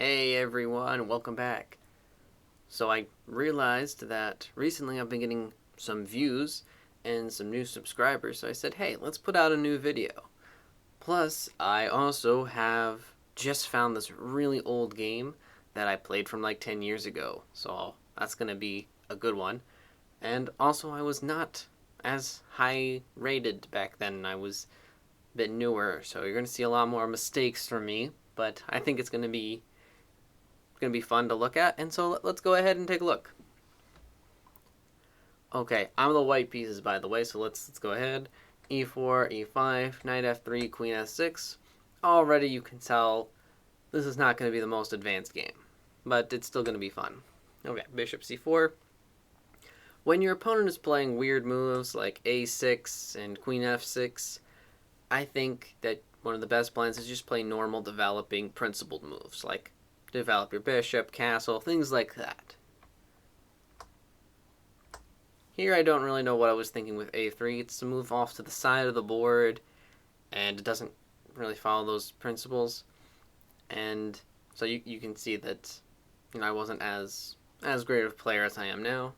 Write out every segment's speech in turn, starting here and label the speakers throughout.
Speaker 1: Hey everyone, welcome back. So I realized that recently I've been getting some views and some new subscribers, so I said, hey, let's put out a new video. Plus, I also have just found this really old game that I played from like 10 years ago, so that's gonna be a good one. And also, I was not as high rated back then, I was a bit newer, so you're gonna see a lot more mistakes from me, but I think it's gonna be fun to look at, and so let's go ahead and take a look. Okay, I'm the white pieces, by the way, so let's go ahead. E4, E5, knight F3, queen S6. Already you can tell this is not going to be the most advanced game, but it's still going to be fun. Okay, bishop C4. When your opponent is playing weird moves like A6 and queen F6, I think that one of the best plans is just play normal developing principled moves, like develop your bishop, castle, things like that. Here I don't really know what I was thinking with A3. It's to move off to the side of the board, and it doesn't really follow those principles. And so you can see that I wasn't as great of a player as I am now.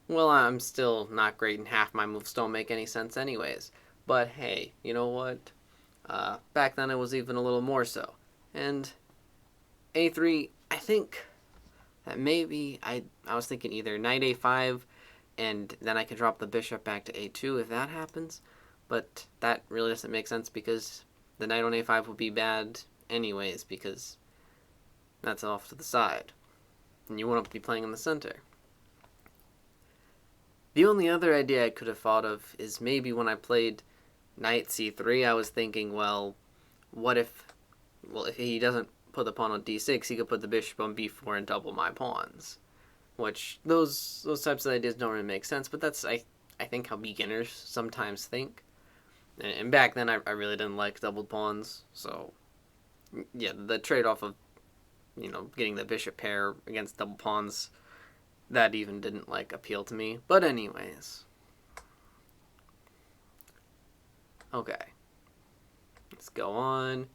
Speaker 1: Well, I'm still not great, and half my moves don't make any sense anyways. But hey, you know what? Back then I was even a little more so. And A3, I think that maybe I was thinking either knight A5 and then I can drop the bishop back to A2 if that happens. But that really doesn't make sense because the knight on A5 would be bad anyways because that's off to the side. And you want to be playing in the center. The only other idea I could have thought of is maybe when I played knight C3, I was thinking, well, what if he doesn't put the pawn on D6, he could put the bishop on B4 and double my pawns. Which those types of ideas don't really make sense, but that's I think how beginners sometimes think. And back then I really didn't like doubled pawns, so yeah, the trade-off of getting the bishop pair against double pawns, that even didn't appeal to me. But anyways, okay, let's go on.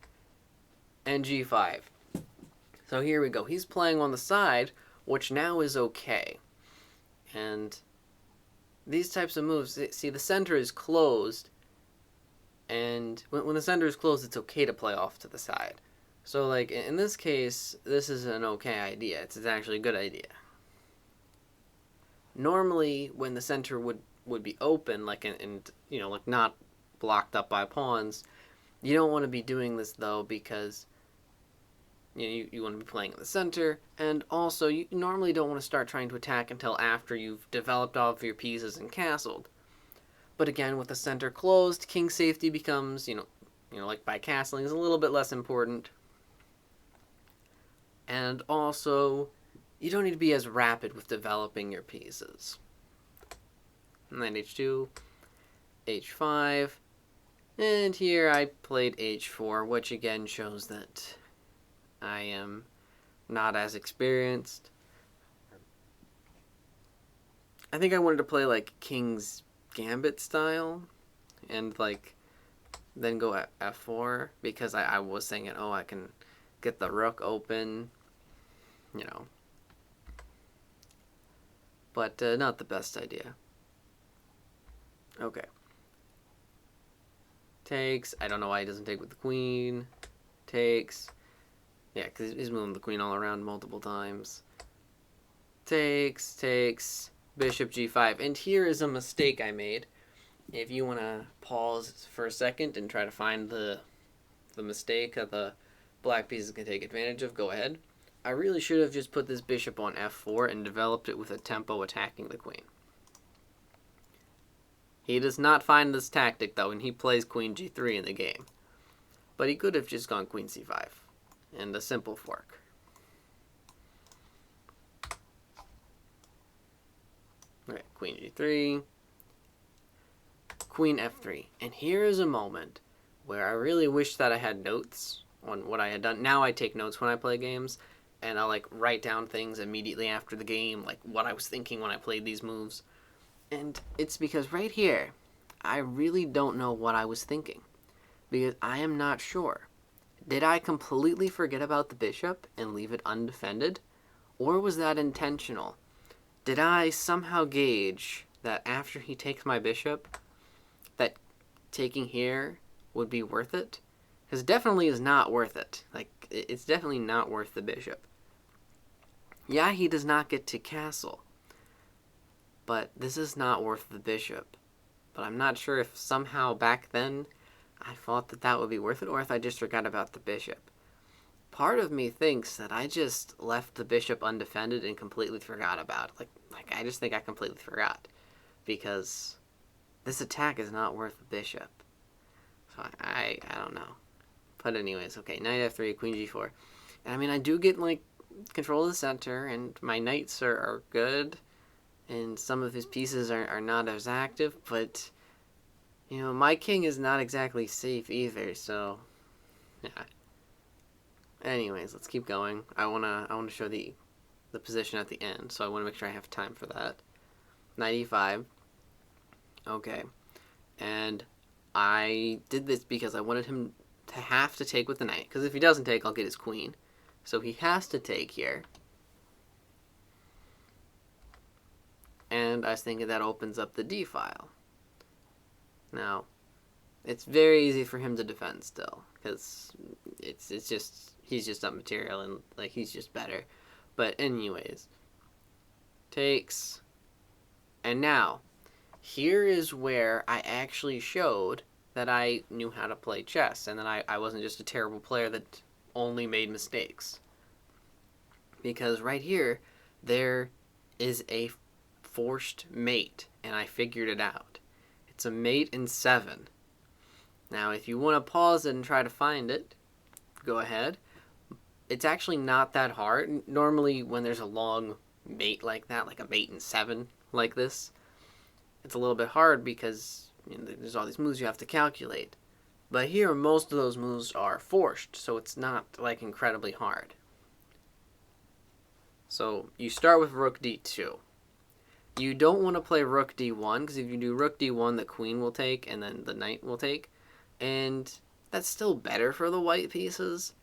Speaker 1: And G5. So here we go. He's playing on the side, which now is okay. And these types of moves, see, the center is closed, and when the center is closed, it's okay to play off to the side. So, in this case, this is an okay idea. It's actually a good idea. Normally, when the center would be open, not blocked up by pawns, you don't want to be doing this, though, because you want to be playing in the center, and also you normally don't want to start trying to attack until after you've developed all of your pieces and castled. But again, with the center closed, king safety becomes, by castling, is a little bit less important. And also, you don't need to be as rapid with developing your pieces. And then H2, H5, and here I played H4, which again shows that I am not as experienced. I think I wanted to play King's Gambit style and then go at F4 because I was thinking, oh, I can get the rook open, but not the best idea. Okay. Takes. I don't know why he doesn't take with the queen. Takes. Yeah, because he's moving the queen all around multiple times. Takes, bishop G5. And here is a mistake I made. If you want to pause for a second and try to find the mistake that the black pieces can take advantage of, go ahead. I really should have just put this bishop on F4 and developed it with a tempo attacking the queen. He does not find this tactic, though, and he plays queen G3 in the game. But he could have just gone queen C5 and a simple fork. Okay, queen G3, queen F3. And here is a moment where I really wish that I had notes on what I had done. Now I take notes when I play games, and I'll write down things immediately after the game, what I was thinking when I played these moves. And it's because right here, I really don't know what I was thinking, because I am not sure. Did I completely forget about the bishop and leave it undefended? Or was that intentional? Did I somehow gauge that after he takes my bishop, that taking here would be worth it? Because definitely is not worth it. Like, it's definitely not worth the bishop. Yeah, he does not get to castle, but this is not worth the bishop. But I'm not sure if somehow back then I thought that that would be worth it, or if I just forgot about the bishop. Part of me thinks that I just left the bishop undefended and completely forgot about it. Like I just think I completely forgot. Because this attack is not worth the bishop. So I don't know. But anyways, okay, knight f3, queen g4. And I mean, I do get, like, control of the center, and my knights are good, and some of his pieces are not as active, but, you know, my king is not exactly safe either, so, yeah. Anyways, let's keep going. I wanna show the position at the end, so I want to make sure I have time for that. Knight e5. Okay. And I did this because I wanted him to have to take with the knight, because if he doesn't take, I'll get his queen. So he has to take here. And I was thinking that opens up the d file. Now, it's very easy for him to defend still, because it's just, he's just up material, and, like, he's just better. But anyways, takes, and now, here is where I actually showed that I knew how to play chess, and that I wasn't just a terrible player that only made mistakes. Because right here, there is a forced mate, and I figured it out. It's a mate in 7. Now, if you want to pause it and try to find it, go ahead. It's actually not that hard. Normally, when there's a long mate like that, like a mate in 7 like this, it's a little bit hard because, you know, there's all these moves you have to calculate. But here, most of those moves are forced, so it's not, like, incredibly hard. So you start with rook d2. You don't want to play rook d1, because if you do rook d1, the queen will take, and then the knight will take. And that's still better for the white pieces,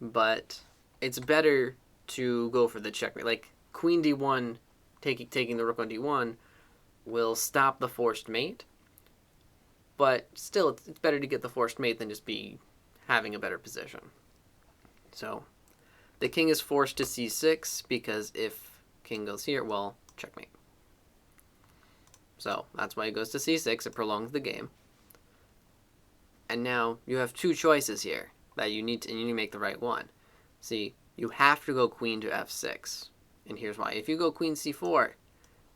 Speaker 1: but it's better to go for the checkmate. Like, queen d1, taking the rook on d1, will stop the forced mate, but still, it's better to get the forced mate than just be having a better position. So, the king is forced to c6, because if king goes here, well, checkmate. So, that's why he goes to c6, it prolongs the game. And now, you have 2 choices here, that you need to make the right one. See, you have to go queen to f6, and here's why. If you go queen c4,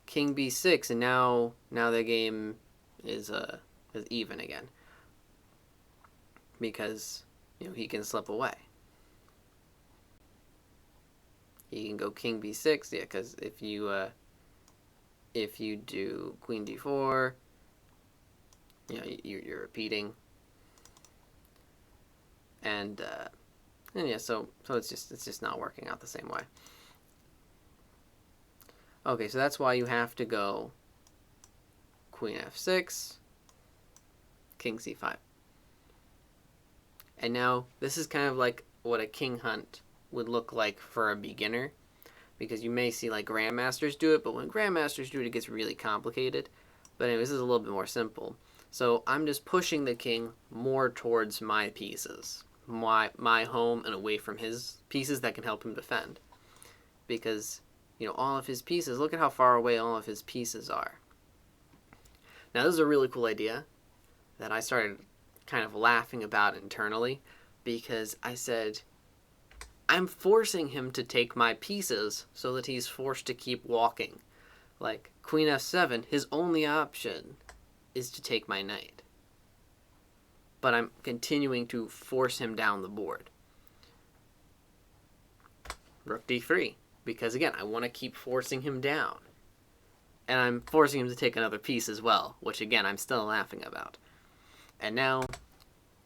Speaker 1: king b6, and now the game is even again, because, you know, he can slip away. He can go king b6, yeah, because if you do queen d4, you know, you're repeating, and yeah, so it's just not working out the same way. Okay, so that's why you have to go queen f6, king c5. And now, this is kind of like what a king hunt would look like for a beginner, because you may see, like, grandmasters do it, but when grandmasters do it, it gets really complicated. But anyways, this is a little bit more simple. So I'm just pushing the king more towards my pieces, my home, and away from his pieces that can help him defend. Because, you know, all of his pieces, look at how far away all of his pieces are. Now, this is a really cool idea that I started kind of laughing about internally, because I said, I'm forcing him to take my pieces so that he's forced to keep walking. Like, queen f7, his only option is to take my knight. But I'm continuing to force him down the board. Rook d3, because again, I want to keep forcing him down. And I'm forcing him to take another piece as well, which again, I'm still laughing about. And now,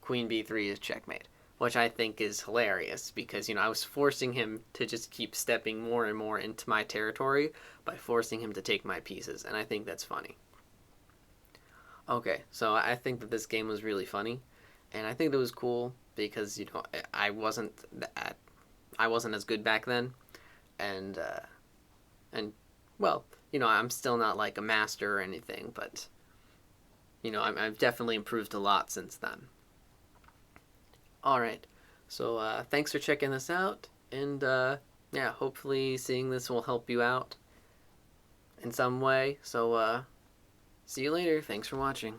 Speaker 1: queen b3 is checkmate, which I think is hilarious, because, you know, I was forcing him to just keep stepping more and more into my territory by forcing him to take my pieces, and I think that's funny. Okay, so I think that this game was really funny, and I think it was cool because I wasn't I wasn't as good back then, and and well, I'm still not like a master or anything, but I've definitely improved a lot since then. All right, so thanks for checking this out, and yeah, hopefully seeing this will help you out in some way. So see you later. Thanks for watching.